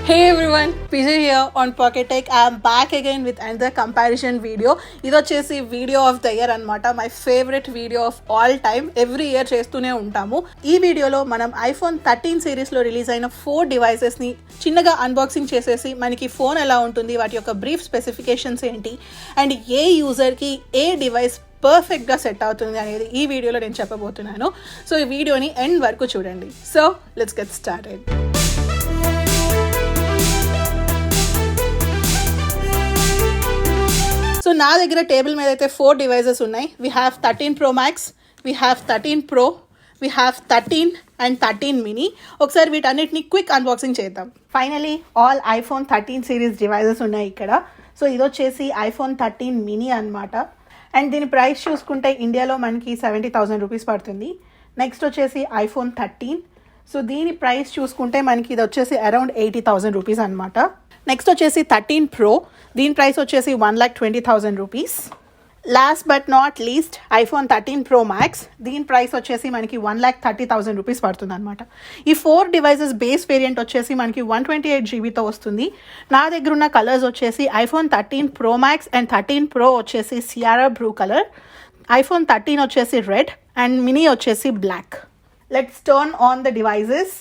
Hey everyone, PJ here on Pocket Tech. I am back again with another comparison video. ఇది వచ్చేసి video of the year అనమాట. My favourite video of all time. Every year చేస్తూనే ఉంటాము. ఈ వీడియోలో మనం iPhone 13 సిరీస్లో release అయిన 4 డివైసెస్ని చిన్నగా అన్బాక్సింగ్ చేసేసి మనకి ఫోన్ ఎలా ఉంటుంది, వాటి యొక్క బ్రీఫ్ స్పెసిఫికేషన్స్ ఏంటి, అండ్ ఏ యూజర్కి ఏ డివైస్ పర్ఫెక్ట్గా సెట్ అవుతుంది అనేది ఈ వీడియోలో నేను చెప్పబోతున్నాను. సో ఈ వీడియోని ఎండ్ వరకు చూడండి. So let's get started. So నా దగ్గర టేబుల్ మీద అయితే 4 డివైజెస్ ఉన్నాయి. We have 13 Pro Max, we have 13 Pro, we have 13 and 13 mini. ఒకసారి వీటన్నిటిని క్విక్ అన్బాక్సింగ్ చేద్దాం. Finally all iPhone 13 series devices ఉన్నాయి ఇక్కడ. సో ఇది వచ్చేసి iPhone 13 mini అనమాట. అండ్ దీని ప్రైస్ చూసుకుంటే ఇండియాలో మనకి 70,000 రూపీస్ పడుతుంది. నెక్స్ట్ వచ్చేసి iPhone 13. సో దీని ప్రైస్ చూసుకుంటే మనకి ఇది వచ్చేసి అరౌండ్ 80,000 రూపీస్ అనమాట. నెక్స్ట్ వచ్చేసి 13 Pro, దీని ప్రైస్ వచ్చేసి 1,20,000 rupees. Last but not least iPhone 13 Pro Max, దీని ప్రైస్ వచ్చేసి మనకి 1,30,000 రూపీస్ పడుతుంది అనమాట. ఈ 4 డివైజెస్ బేస్ వేరియంట్ వచ్చేసి మనకి 128 జీబీతో వస్తుంది. నా దగ్గర ఉన్న కలర్స్ వచ్చేసి iPhone 13 Pro Max and 13 Pro వచ్చేసి సియారా బ్లూ కలర్, iPhone 13 వచ్చేసి రెడ్ అండ్ మినీ వచ్చేసి black. Let's turn on the devices.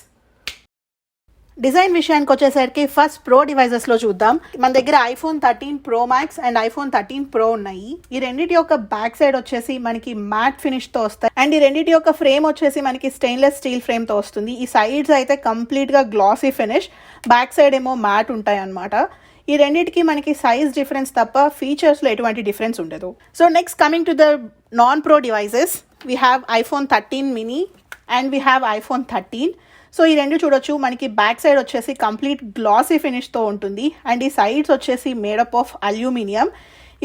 Design విషయానికి వచ్చేసరికి ఫస్ట్ ప్రో డివైజెస్లో చూద్దాం. మన దగ్గర iPhone 13 Pro Max and iPhone 13 Pro ఉన్నాయి. ఈ రెండింటి యొక్క బ్యాక్ సైడ్ వచ్చేసి మనకి మ్యాట్ ఫినిష్తో వస్తాయి అండ్ ఈ రెండింటి యొక్క ఫ్రేమ్ వచ్చేసి మనకి స్టెయిన్లెస్ స్టీల్ ఫ్రేమ్తో వస్తుంది. ఈ సైడ్స్ అయితే కంప్లీట్గా గ్లాసీ ఫినిష్, బ్యాక్ సైడ్ ఏమో మ్యాట్ ఉంటాయి అన్నమాట. ఈ రెండింటికి మనకి సైజ్ డిఫరెన్స్ తప్ప ఫీచర్స్లో ఎటువంటి డిఫరెన్స్ ఉండదు. So next coming to the non pro devices, we have iPhone 13 mini and we have iPhone 13. So ఈ రెండు చూడొచ్చు, మనకి బ్యాక్ సైడ్ వచ్చేసి కంప్లీట్ గ్లాసీ ఫినిష్తో ఉంటుంది అండ్ ఈ సైడ్స్ వచ్చేసి మేడప్ ఆఫ్ అల్యూమినియం.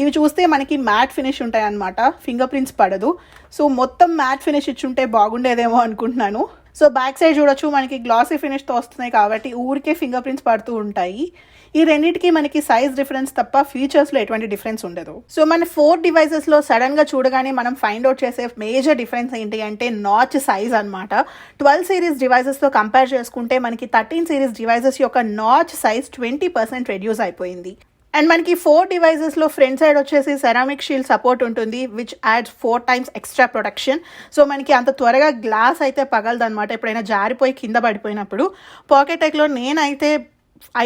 ఇవి చూస్తే మనకి మ్యాట్ ఫినిష్ ఉంటాయి అన్నమాట, ఫింగర్ ప్రింట్స్ పడదు. సో మొత్తం మ్యాట్ ఫినిష్ ఇచ్చుంటే బాగుండేదేమో అనుకుంటున్నాను. సో బ్యాక్ సైడ్ చూడొచ్చు, మనకి గ్లాసీ ఫినిష్తో వస్తున్నాయి కాబట్టి ఊరికే ఫింగర్ ప్రింట్స్ పడుతూ ఉంటాయి. ఈ రెండింటికి మనకి సైజ్ డిఫరెన్స్ తప్ప ఫీచర్స్లో ఎటువంటి డిఫరెన్స్ ఉండదు. సో మన 4 డివైజెస్లో సడన్గా చూడగానే మనం ఫైండ్ అవుట్ చేసే మేజర్ డిఫరెన్స్ ఏంటి అంటే నాచ్ సైజ్ అనమాట. 12 సిరీస్ డివైజెస్తో కంపేర్ చేసుకుంటే మనకి 13 సిరీస్ డివైజెస్ యొక్క నాచ్ సైజ్ 20% రెడ్యూస్ అయిపోయింది. అండ్ మనకి 4 డివైజెస్లో ఫ్రంట్ సైడ్ వచ్చేసి సెరామిక్ షీల్డ్ సపోర్ట్ ఉంటుంది, which ads 4 times extra protection. So మనకి అంత త్వరగా గ్లాస్ అయితే పగలదనమాట ఎప్పుడైనా జారిపోయి కింద పడిపోయినప్పుడు. పాకెట్ టెక్లో నేనైతే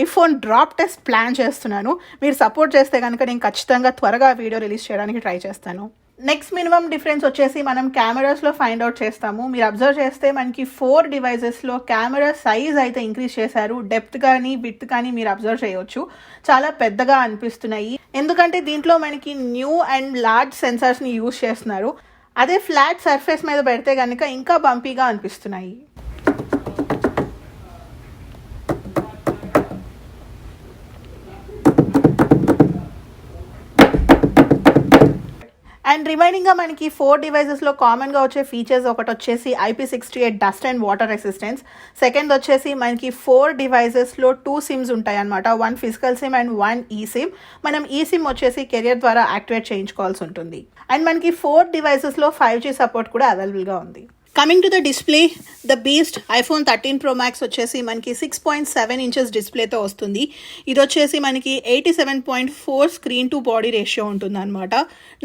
iPhone డ్రాప్ టెస్ట్ ప్లాన్ చేస్తున్నాను. మీరు సపోర్ట్ చేస్తే కనుక నేను ఖచ్చితంగా త్వరగా వీడియో రిలీజ్ చేయడానికి ట్రై చేస్తాను. నెక్స్ట్ మినిమం డిఫరెన్స్ వచ్చేసి మనం కెమెరాస్లో ఫైండ్ అవుట్ చేస్తాము. మీరు అబ్జర్వ్ చేస్తే మనకి 4 డివైజెస్లో కెమెరా సైజ్ అయితే ఇంక్రీజ్ చేశారు. డెప్త్ కానీ విడ్త్ కానీ మీరు అబ్జర్వ్ చేయవచ్చు, చాలా పెద్దగా అనిపిస్తున్నాయి. ఎందుకంటే దీంట్లో మనకి న్యూ అండ్ లార్జ్ సెన్సార్స్ని యూజ్ చేస్తున్నారు. అదే ఫ్లాట్ సర్ఫేస్ మీద పెడితే కనుక ఇంకా బంపీగా అనిపిస్తున్నాయి. అండ్ రిమైనింగ్గా మనకి 4 డివైజెస్లో కామన్గా వచ్చే ఫీచర్స్ ఒకటి వచ్చేసి IP68 dust and water resistance. Second వచ్చేసి మనకి 4 డివైజెస్లో 2 సిమ్స్ ఉంటాయి అనమాట, 1 ఫిజికల్ సిమ్ అండ్ 1 ఈ సిమ్. మనం ఈ సిమ్ వచ్చేసి కెరియర్ ద్వారా యాక్టివేట్ చేయించుకోవాల్సి ఉంటుంది. అండ్ మనకి 4 డివైజెస్లో 5G సపోర్ట్ కూడా అవైలబుల్గా ఉంది. Coming to the display, the beast iPhone 13 Pro Max వచ్చేసి మనకి 6.7 inches డిస్ప్లేతో వస్తుంది. ఇది వచ్చేసి మనకి 87.4 స్క్రీన్ టు బాడీ రేషియో ఉంటుంది అనమాట.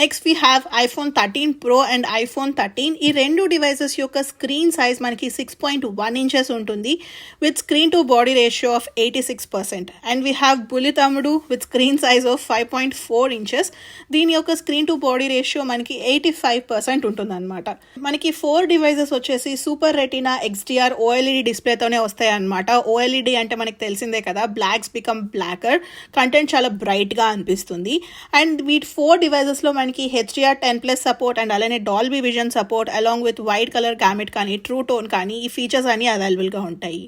Next we have iPhone 13 Pro and iPhone 13. ఈ రెండు డివైజెస్ యొక్క స్క్రీన్ సైజ్ మనకి 6.1 inches ఉంటుంది with screen to body ratio of 86%. And we have బుల్లెట్ అమ్ముడు with screen size of 5.4 inches. దీని యొక్క స్క్రీన్ టు బాడీ రేషియో మనకి 85% ఉంటుంది అనమాట. మనకి 4 డివైజెస్ వచ్చేసి సూపర్ రెటీనా XDR OLED డిస్ప్లేతోనే వస్తాయి అనమాట. OLED అంటే మనకి తెలిసిందే కదా, బ్లాక్స్ బికమ్ బ్లాకర్, కంటెంట్ చాలా బ్రైట్గా అనిపిస్తుంది. అండ్ వీటి 4 డివైజెస్లో మనకి HDR10+ సపోర్ట్ అండ్ అలానే Dolby vision support along with white colour gamete కానీ ట్రూ టోన్ కానీ ఈ ఫీచర్స్ అన్నీ అవైలబుల్గా ఉంటాయి.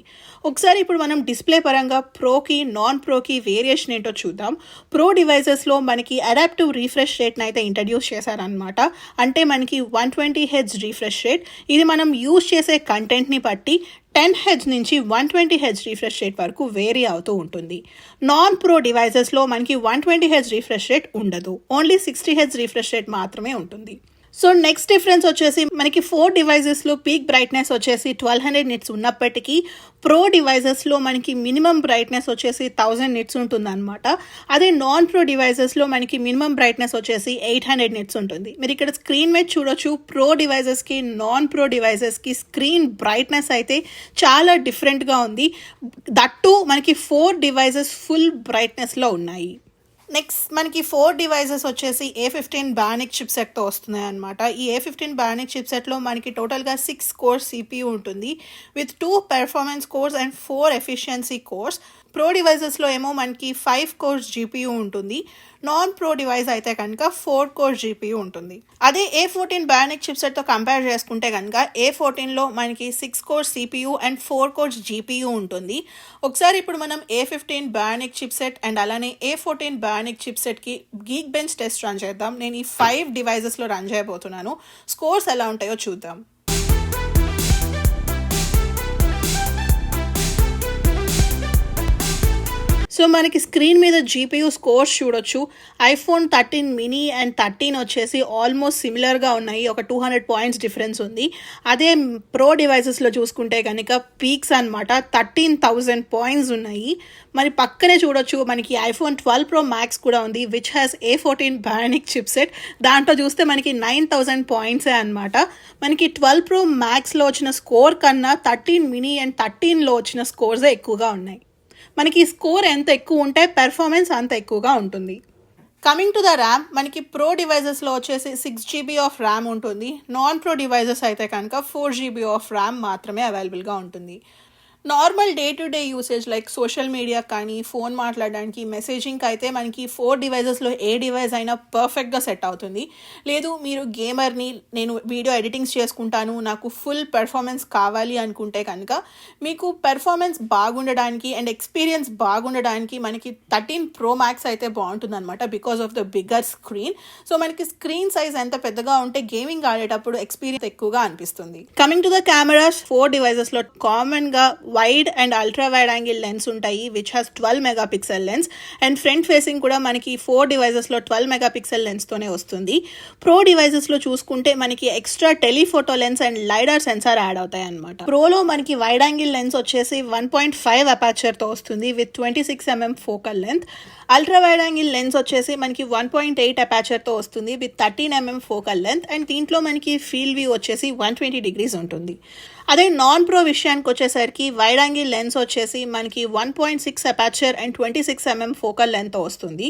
ఒకసారి ఇప్పుడు మనం డిస్ప్లే పరంగా ప్రోకి నాన్ ప్రోకి వేరియేషన్ ఏంటో చూద్దాం. ప్రో డివైజెస్లో మనకి అడాప్టివ్ రీఫ్రెష్ రేట్ని అయితే ఇంట్రడ్యూస్ చేశారనమాట. అంటే మనకి 120 Hz రీఫ్రెష్ రేట్. ఇది మనం యూజ్ చేసే కంటెంట్ని బట్టి 10 Hz నుంచి 120 Hz రీఫ్రెష్ రేట్ వరకు వేరీ అవుతూ ఉంటుంది. నాన్ ప్రో డివైజెస్లో మనకి 120 Hz రీఫ్రెష్ రేట్ ఉండదు, ఓన్లీ 60 Hz రీఫ్రెష్ రేట్ మాత్రమే ఉంటుంది. సో నెక్స్ట్ డిఫరెన్స్ వచ్చేసి మనకి 4 డివైజెస్లో పీక్ బ్రైట్నెస్ వచ్చేసి 1200 నిట్స్ ఉన్నప్పటికీ ప్రో డివైజెస్లో మనకి మినిమం బ్రైట్నెస్ వచ్చేసి 1000 నిట్స్ ఉంటుంది అనమాట. అదే నాన్ ప్రో డివైజెస్లో మనకి మినిమం బ్రైట్నెస్ వచ్చేసి 800 నిట్స్ ఉంటుంది. మీరు ఇక్కడ స్క్రీన్ మీద చూడొచ్చు, ప్రో డివైజెస్కి నాన్ ప్రో డివైజెస్కి స్క్రీన్ బ్రైట్నెస్ అయితే చాలా డిఫరెంట్గా ఉంది. దట్టు మనకి 4 డివైజెస్ ఫుల్ బ్రైట్నెస్లో ఉన్నాయి. నెక్స్ట్ మనకి 4 డివైజెస్ వచ్చేసి A15 బానిక్ చిప్ సెట్తో వస్తున్నాయి అనమాట. ఈ A15 బానిక్ చిప్ సెట్లో మనకి టోటల్గా 6 కోర్స్ CPU ఉంటుంది with 2 performance cores and 4 efficiency cores. Pro డివైజెస్లో ఏమో మనకి 5 కోర్స్ GPU ఉంటుంది. నాన్ ప్రో డివైస్ అయితే కనుక 4 కోర్స్ GPU ఉంటుంది. అదే A14 బానిక్ చిప్ సెట్తో కంపేర్ చేసుకుంటే కనుక A14లో మనకి 6 cores CPU and 4 course GPU ఉంటుంది. ఒకసారి ఇప్పుడు మనం A15 బానిక్ చిప్ సెట్ అండ్ అలానే A14 బానిక్ చిప్ సెట్కి గీక్ బెంచ్ టెస్ట్ రన్ చేద్దాం. నేను ఈ 5 డివైజెస్లో రన్ చేయబోతున్నాను. స్కోర్స్ ఎలా ఉంటాయో చూద్దాం. సో మనకి స్క్రీన్ మీద GPU స్కోర్స్ చూడొచ్చు. iPhone 13 మినీ అండ్ 13 వచ్చేసి ఆల్మోస్ట్ సిమిలర్గా ఉన్నాయి. ఒక 200 పాయింట్స్ డిఫరెన్స్ ఉంది. అదే ప్రో డివైజెస్లో చూసుకుంటే కనుక పీక్స్ అనమాట 13,000 పాయింట్స్ ఉన్నాయి. మరి పక్కనే చూడొచ్చు మనకి iPhone 12 Pro Max కూడా ఉంది which has A14 bionic chipset. దాంట్లో చూస్తే మనకి 9,000 పాయింట్సే అనమాట. మనకి 12 Pro Maxలో వచ్చిన స్కోర్ కన్నా 13 మినీ అండ్ 13లో వచ్చిన స్కోర్సే ఎక్కువగా ఉన్నాయి. మనకి స్కోర్ ఎంత ఎక్కువ ఉంటే పెర్ఫార్మెన్స్ అంత ఎక్కువగా ఉంటుంది. కమింగ్ టు ద ర్యామ్, మనకి ప్రో డివైజెస్లో వచ్చేసి 6 GB ఆఫ్ ర్యామ్ ఉంటుంది. నాన్ ప్రో డివైజెస్ అయితే కనుక 4 GB ఆఫ్ ర్యామ్ మాత్రమే అవైలబుల్గా ఉంటుంది. Normal day to day usage like social media కానీ ఫోన్ మాట్లాడడానికి మెసేజింగ్కి అయితే మనకి 4 డివైజెస్లో ఏ డివైస్ అయినా పర్ఫెక్ట్గా సెట్ అవుతుంది. లేదు మీరు గేమర్ని, నేను వీడియో ఎడిటింగ్స్ చేసుకుంటాను, నాకు ఫుల్ పెర్ఫార్మెన్స్ కావాలి అనుకుంటే కనుక మీకు పెర్ఫార్మెన్స్ బాగుండడానికి అండ్ ఎక్స్పీరియన్స్ బాగుండడానికి మనకి 13 Pro Max అయితే బాగుంటుంది అనమాట because of the bigger screen. So మనకి స్క్రీన్ సైజ్ ఎంత పెద్దగా ఉంటే గేమింగ్ ఆడేటప్పుడు ఎక్స్పీరియన్స్ ఎక్కువగా అనిపిస్తుంది. కమింగ్ టు ద కెమెరాస్, 4 డివైజెస్లో కామన్గా wide and ultra wide angle lens ఉంటాయి which has 12 megapixel lens and front facing కూడా మనకి 4 డివైజెస్లో 12 మెగాపిక్సెల్ లెన్స్తోనే వస్తుంది. ప్రో డివైజెస్లో చూసుకుంటే మనకి extra telephoto lens and lidar sensor add అవుతాయి అనమాట. ప్రోలో మనకి వైడ్ యాంగిల్ లెన్స్ వచ్చేసి 1.5 అపాచర్తో వస్తుంది with 26mm focal length. Ultra wide angle lens వచ్చేసి మనకి 1.8 అపాచర్తో వస్తుంది with 13mm focal length and దీంట్లో మనకి ఫీల్డ్ వ్యూ వచ్చేసి 120 degrees ఉంటుంది. అదే నాన్ ప్రో విషయానికి వచ్చేసరికి వైడ్ యాంగిల్ లెన్స్ వచ్చేసి మనకి 1.6 aperture and 26mm focal length వస్తుంది.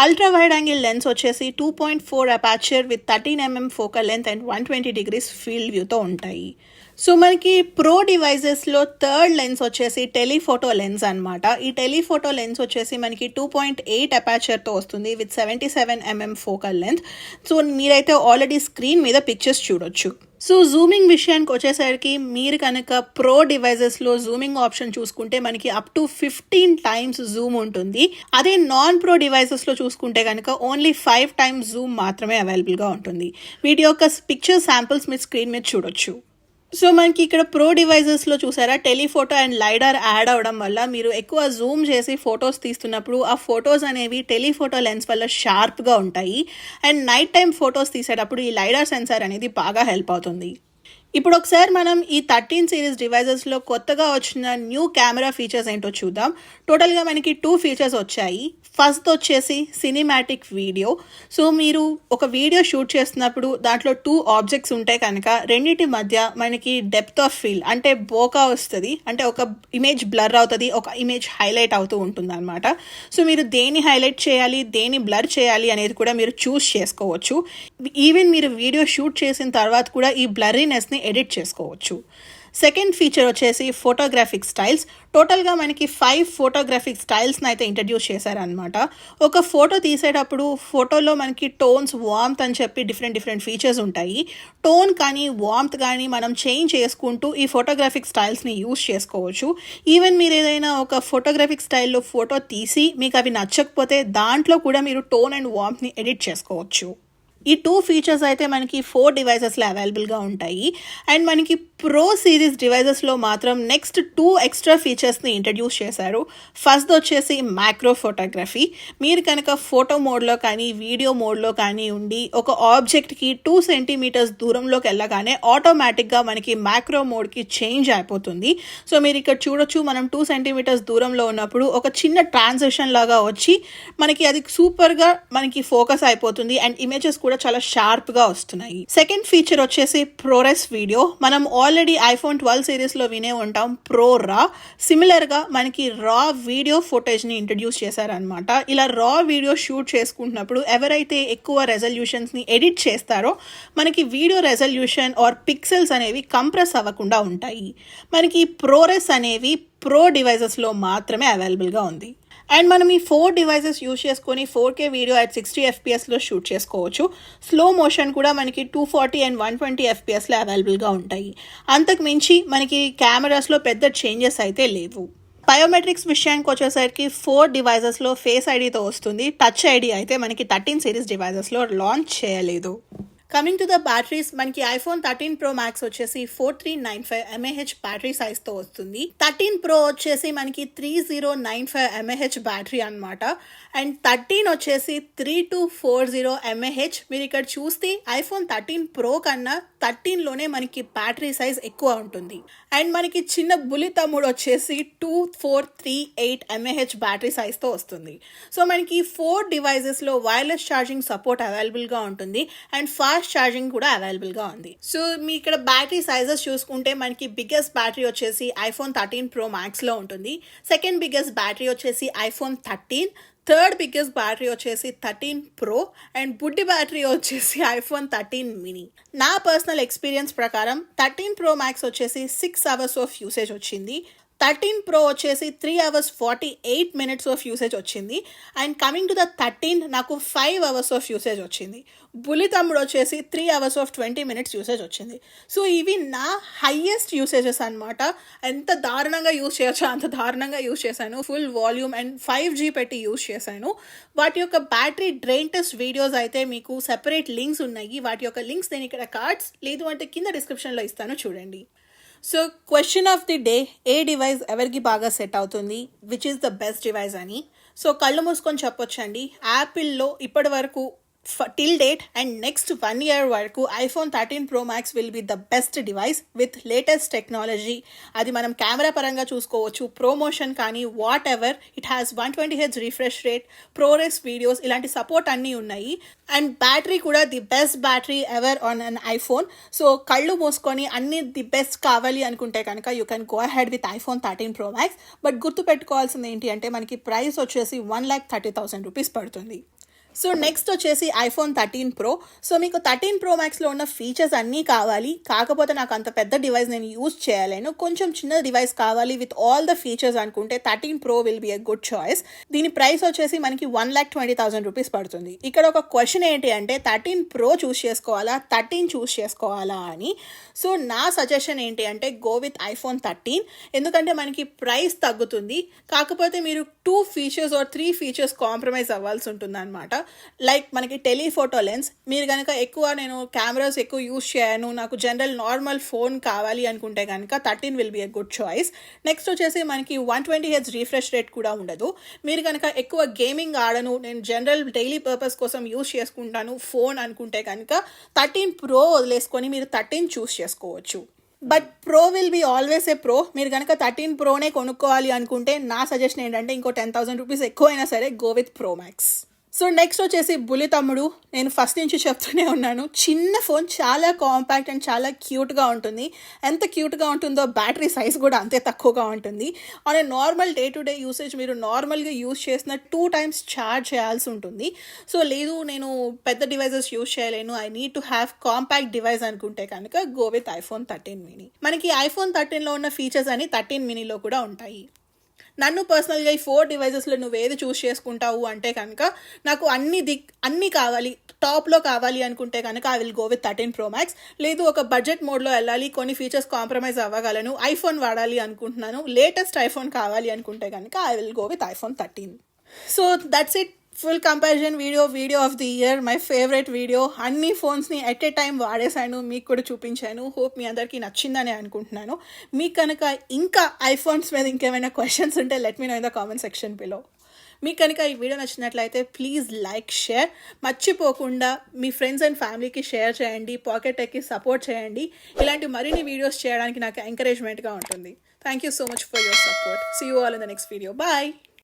అల్ట్రా వైడ్ యాంగిల్ లెన్స్ వచ్చేసి 2.4 aperture with 13mm focal length and 120 degrees field వ్యూతో ఉంటాయి. సో మనకి ప్రో డివైజెస్లో థర్డ్ లెన్స్ వచ్చేసి టెలిఫోటో లెన్స్ అనమాట. ఈ టెలిఫోటో లెన్స్ వచ్చేసి మనకి 2.8 అపాచర్తో వస్తుంది with 77mm focal length. So మీరైతే ఆల్రెడీ స్క్రీన్ మీద పిక్చర్స్ చూడొచ్చు. సో జూమింగ్ విషయానికి వచ్చేసరికి మీరు కనుక ప్రో డివైజెస్లో జూమింగ్ ఆప్షన్ చూసుకుంటే మనకి అప్ టు 15 times జూమ్ ఉంటుంది. అదే నాన్ ప్రో డివైజెస్లో చూసుకుంటే కనుక ఓన్లీ 5 times జూమ్ మాత్రమే అవైలబుల్గా ఉంటుంది. వీటి యొక్క పిక్చర్ శాంపిల్స్ మీరు స్క్రీన్ మీద చూడొచ్చు. సో మనకి ఇక్కడ ప్రో డివైజెస్లో చూసారా టెలిఫోటో అండ్ లైడార్ యాడ్ అవడం వల్ల మీరు ఎక్కువ జూమ్ చేసి ఫొటోస్ తీస్తున్నప్పుడు ఆ ఫొటోస్ అనేవి టెలిఫోటో లెన్స్ వల్ల షార్ప్గా ఉంటాయి అండ్ నైట్ టైం ఫొటోస్ తీసేటప్పుడు ఈ లైడార్ సెన్సార్ అనేది బాగా హెల్ప్ అవుతుంది. ఇప్పుడు ఒకసారి మనం ఈ 13 సిరీస్ డివైజెస్లో కొత్తగా వచ్చిన న్యూ కెమెరా ఫీచర్స్ ఏంటో చూద్దాం. టోటల్గా మనకి 2 ఫీచర్స్ వచ్చాయి. ఫస్ట్ వచ్చేసి సినిమాటిక్ వీడియో. సో మీరు ఒక వీడియో షూట్ చేస్తున్నప్పుడు దాంట్లో 2 ఆబ్జెక్ట్స్ ఉంటే కనుక రెండింటి మధ్య మనకి డెప్త్ ఆఫ్ ఫీల్డ్ అంటే బోకా వస్తుంది, అంటే ఒక ఇమేజ్ బ్లర్ అవుతుంది, ఒక ఇమేజ్ హైలైట్ అవుతూ ఉంటుంది అనమాట. సో మీరు దేన్ని హైలైట్ చేయాలి, దేన్ని బ్లర్ చేయాలి అనేది కూడా మీరు చూస్ చేసుకోవచ్చు. ఈవెన్ మీరు వీడియో షూట్ చేసిన తర్వాత కూడా ఈ బ్లర్రీనెస్ని ఎడిట్ చేసుకోవచ్చు. సెకండ్ ఫీచర్ వచ్చేసి ఫోటోగ్రాఫిక్ స్టైల్స్. టోటల్గా మనకి 5 ఫోటోగ్రాఫిక్ స్టైల్స్ని అయితే ఇంట్రడ్యూస్ చేశారనమాట. ఒక ఫోటో తీసేటప్పుడు ఫోటోలో మనకి టోన్స్, వార్మ్త్ అని చెప్పి డిఫరెంట్ ఫీచర్స్ ఉంటాయి. టోన్ కానీ వార్మ్త్ కానీ మనం చేంజ్ చేసుకుంటూ ఈ ఫోటోగ్రాఫిక్ స్టైల్స్ని యూస్ చేసుకోవచ్చు. ఈవెన్ మీరు ఏదైనా ఒక ఫోటోగ్రాఫిక్ స్టైల్లో ఫోటో తీసి మీకు అవి నచ్చకపోతే దాంట్లో కూడా మీరు టోన్ అండ్ వార్మ్త్ని ఎడిట్ చేసుకోవచ్చు. ఈ 2 ఫీచర్స్ అయితే మనకి 4 డివైజెస్లో అవైలబుల్గా ఉంటాయి. అండ్ మనకి ప్రో సిరీస్ డివైజెస్లో మాత్రం నెక్స్ట్ 2 ఎక్స్ట్రా ఫీచర్స్ని ఇంట్రడ్యూస్ చేశారు. ఫస్ట్ వచ్చేసి మ్యాక్రో ఫోటోగ్రఫీ. మీరు కనుక ఫోటో మోడ్లో కానీ వీడియో మోడ్లో కానీ ఉండి ఒక ఆబ్జెక్ట్కి 2 సెంటీమీటర్స్ దూరంలోకి వెళ్ళగానే ఆటోమేటిక్గా మనకి మ్యాక్రో మోడ్కి చేంజ్ అయిపోతుంది. సో మీరు ఇక్కడ చూడొచ్చు, మనం 2 సెంటీమీటర్స్ దూరంలో ఉన్నప్పుడు ఒక చిన్న ట్రాన్సిషన్ లాగా వచ్చి మనకి అది సూపర్గా మనకి ఫోకస్ అయిపోతుంది అండ్ ఇమేజెస్ కూడా చాలా షార్ప్గా వస్తున్నాయి. సెకండ్ ఫీచర్ వచ్చేసి ప్రోరెస్ వీడియో. మనం ఆల్రెడీ ఐఫోన్ 12 సిరీస్లో వినే ఉంటాం ప్రో రా. సిమిలర్గా మనకి రా వీడియో ఫుటేజ్ని ఇంట్రడ్యూస్ చేశారనమాట. ఇలా రా వీడియో షూట్ చేసుకుంటున్నప్పుడు ఎవరైతే ఎక్కువ రెజల్యూషన్స్ని ఎడిట్ చేస్తారో మనకి వీడియో రెజల్యూషన్ ఆర్ పిక్సెల్స్ అనేవి కంప్రెస్ అవ్వకుండా ఉంటాయి. మనకి ప్రోరెస్ అనేవి ప్రో డివైజెస్లో మాత్రమే అవైలబుల్గా ఉంది. అండ్ మనం ఈ 4 డివైజెస్ యూజ్ చేసుకొని 4K వీడియో అట్ 60 FPSలో షూట్ చేసుకోవచ్చు. స్లో మోషన్ కూడా మనకి 240 అండ్ 120 FPSలో అవైలబుల్గా ఉంటాయి. అంతకు మించి మనకి కెమెరాస్లో పెద్ద చేంజెస్ అయితే లేవు. బయోమెట్రిక్స్ విషయానికి వచ్చేసరికి 4 డివైజెస్లో ఫేస్ ఐడితో వస్తుంది. టచ్ ఐడి అయితే మనకి 13 సిరీస్ డివైజెస్లో లాంచ్ చేయలేదు. కమింగ్ టు ద బ్యాటరీస్, మనకి ఐఫోన్ 13 Pro Max వచ్చేసి 4395 mAh బ్యాటరీ సైజ్తో వస్తుంది. 13 Pro వచ్చేసి మనకి 3095 mAh బ్యాటరీ అనమాట. అండ్ 13 వచ్చేసి 3240 mAh. మీరు ఇక్కడ చూస్తే ఐఫోన్ 13 Pro కన్నా 13లోనే మనకి బ్యాటరీ సైజ్ ఎక్కువ ఉంటుంది. అండ్ మనకి చిన్న బులి తమ్ముడు వచ్చేసి 2438 mAh బ్యాటరీ సైజ్తో వస్తుంది. సో మనకి 4 డివైజెస్లో వైర్లెస్ ఛార్జింగ్ సపోర్ట్ అవైలబుల్గా ఉంటుంది అండ్ ఫాస్ట్ ఛార్జింగ్ కూడా అవైలబుల్గా ఉంది. సో మీ ఇక్కడ బ్యాటరీ సైజెస్ చూసుకుంటే మనకి బిగ్గెస్ట్ బ్యాటరీ వచ్చేసి ఐఫోన్ 13 Pro Maxలో ఉంటుంది. సెకండ్ బిగ్గెస్ట్ బ్యాటరీ వచ్చేసి ఐఫోన్ 13. థర్డ్ బిగ్గెస్ట్ బ్యాటరీ వచ్చేసి 13 Pro అండ్ బుడ్డి బ్యాటరీ వచ్చేసి ఐఫోన్ 13 mini. నా పర్సనల్ ఎక్స్పీరియన్స్ ప్రకారం 13 Pro Max వచ్చేసి 6 hours ఆఫ్ యూసేజ్ వచ్చింది. 13 Pro వచ్చేసి 3 hours 48 minutes ఆఫ్ యూసేజ్ వచ్చింది. అండ్ కమింగ్ టు ద 13 నాకు 5 hours ఆఫ్ యూసేజ్ వచ్చింది. బుల్లి తమ్ముడు వచ్చేసి 3 hours ఆఫ్ 20 minutes యూసేజ్ వచ్చింది. సో ఇవి నా హైయెస్ట్ యూసేజెస్ అనమాట. ఎంత దారుణంగా యూజ్ చేయొచ్చో అంత దారుణంగా యూజ్ చేశాను. ఫుల్ వాల్యూమ్ అండ్ 5G పెట్టి యూజ్ చేశాను. వాటి యొక్క బ్యాటరీ డ్రైన్ టెస్ట్ వీడియోస్ అయితే మీకు సెపరేట్ లింక్స్ ఉన్నాయి. వాటి యొక్క లింక్స్ నేను ఇక్కడ కార్డ్స్ లేదు అంటే కింద డిస్క్రిప్షన్లో ఇస్తాను, చూడండి. So question of the day, A device ఎవరికి బాగా సెట్ అవుతుంది, which is the best device అని. సో కళ్ళు మూసుకొని చెప్పొచ్చండి, యాపిల్లో ఇప్పటి వరకు till date and next 1 year వరకు iPhone 13 Pro Max will be the best device with latest technology. అది మనం కెమెరా పరంగా చూసుకోవచ్చు, ప్రమోషన్ కానీ what ever. It has 120Hz refresh rate, ProRes videos, ఇలాంటి సపోర్ట్ అన్నీ ఉన్నాయి. అండ్ బ్యాటరీ కూడా the best battery ever on an iPhone. So కళ్ళు మూసుకొని అన్ని ది బెస్ట్ కావాలి అనుకుంటే కనుక you can go ahead with iPhone 13 Pro Max. But గుర్తుపెట్టుకోవాల్సింది ఏంటి అంటే మనకి ప్రైస్ వచ్చేసి 1,30,000 రూపీస్ పడుతుంది. సో నెక్స్ట్ వచ్చేసి ఐఫోన్ 13 Pro. సో మీకు 13 Pro Maxలో ఉన్న ఫీచర్స్ అన్నీ కావాలి, కాకపోతే నాకు అంత పెద్ద డివైస్ నేను యూజ్ చేయలేను, కొంచెం చిన్న డివైస్ కావాలి విత్ ఆల్ ద ఫీచర్స్ అనుకుంటే 13 Pro will be a good choice. దీని ప్రైస్ వచ్చేసి మనకి 1,20,000 రూపీస్ పడుతుంది. ఇక్కడ ఒక క్వశ్చన్ ఏంటి అంటే 13 Pro చూస్ చేసుకోవాలా 13 చూస్ చేసుకోవాలా అని. సో నా సజెషన్ ఏంటి అంటే గో విత్ ఐఫోన్ 13, ఎందుకంటే మనకి ప్రైస్ తగ్గుతుంది, కాకపోతే మీరు 2 features or 3 features కాంప్రమైజ్ అవ్వాల్సి ఉంటుంది అనమాట. లైక్ మనకి టెలిఫోటో లెన్స్, మీరు కనుక నేను కెమెరాస్ ఎక్కువ యూజ్ చేయను, నాకు జనరల్ నార్మల్ ఫోన్ కావాలి అనుకుంటే కనుక 13 will be a good choice. Next వచ్చేసి మనకి 120Hz రిఫ్రెష్ రేట్ కూడా ఉండదు. మీరు కనుక ఎక్కువ గేమింగ్ ఆడను, నేను జనరల్ డైలీ పర్పస్ కోసం యూజ్ చేసుకుంటాను ఫోన్ అనుకుంటే కనుక 13 Pro వదిలేసుకొని మీరు 13 చూస్ చేసుకోవచ్చు. But pro will be always a pro. మీరు కనుక 13 Proనే కొనుక్కోవాలి అనుకుంటే నా సజెషన్ ఏంటంటే ఇంకో 10,000 రూపీస్ ఎక్కువైనా సరే go with pro max. So next వచ్చేసి బుల్లి తమ్ముడు. నేను ఫస్ట్ నుంచి చెప్తూనే ఉన్నాను, చిన్న ఫోన్, చాలా కాంపాక్ట్ అండ్ చాలా క్యూట్గా ఉంటుంది. ఎంత క్యూట్గా ఉంటుందో బ్యాటరీ సైజ్ కూడా అంతే తక్కువగా ఉంటుంది. On a normal day to day usage మీరు నార్మల్గా యూజ్ చేసిన 2 times ఛార్జ్ చేయాల్సి ఉంటుంది. సో లేదు నేను పెద్ద డివైజెస్ యూజ్ చేయలేను, I need to have compact device అనుకుంటే కనుక గో విత్ ఐఫోన్ 13 mini. మనకి ఐఫోన్ 13లో ఉన్న ఫీచర్స్ అని 13 miniలో కూడా ఉంటాయి. నన్ను పర్సనల్గా ఈ 4 డివైజెస్లో నువ్వు ఏది చూస్ చేసుకుంటావు అంటే కనుక నాకు అన్నీ కావాలి, టాప్లో కావాలి అనుకుంటే కనుక I will go with 13 Pro Max. లేదు ఒక బడ్జెట్ మోడ్లో వెళ్ళాలి, కొన్ని ఫీచర్స్ కాంప్రమైజ్ అవ్వగలను, ఐఫోన్ వాడాలి అనుకుంటున్నాను, లేటెస్ట్ ఐఫోన్ కావాలి అనుకుంటే కనుక I will go with iPhone 13. So that's it full comparison video of the year, my favourite video. అన్ని ఫోన్స్ని ఎట్ ఏ టైం వాడేశాను, మీకు కూడా చూపించాను. హోప్ మీ అందరికీ నచ్చిందని అనుకుంటున్నాను. మీకు కనుక ఇంకా ఐఫోన్స్ మీద ఇంకేమైనా క్వశ్చన్స్ ఉంటే let me know in the comment section below. మీకు కనుక ఈ వీడియో నచ్చినట్లయితే ప్లీజ్ లైక్, షేర్, మర్చిపోకుండా మీ ఫ్రెండ్స్ అండ్ ఫ్యామిలీకి షేర్ చేయండి. పాకెట్ టెక్కి సపోర్ట్ చేయండి. ఇలాంటి మరిన్ని వీడియోస్ చేయడానికి నాకు ఎంకరేజ్మెంట్గా ఉంటుంది. Thank you so much for your support. See you all in the next video. Bye.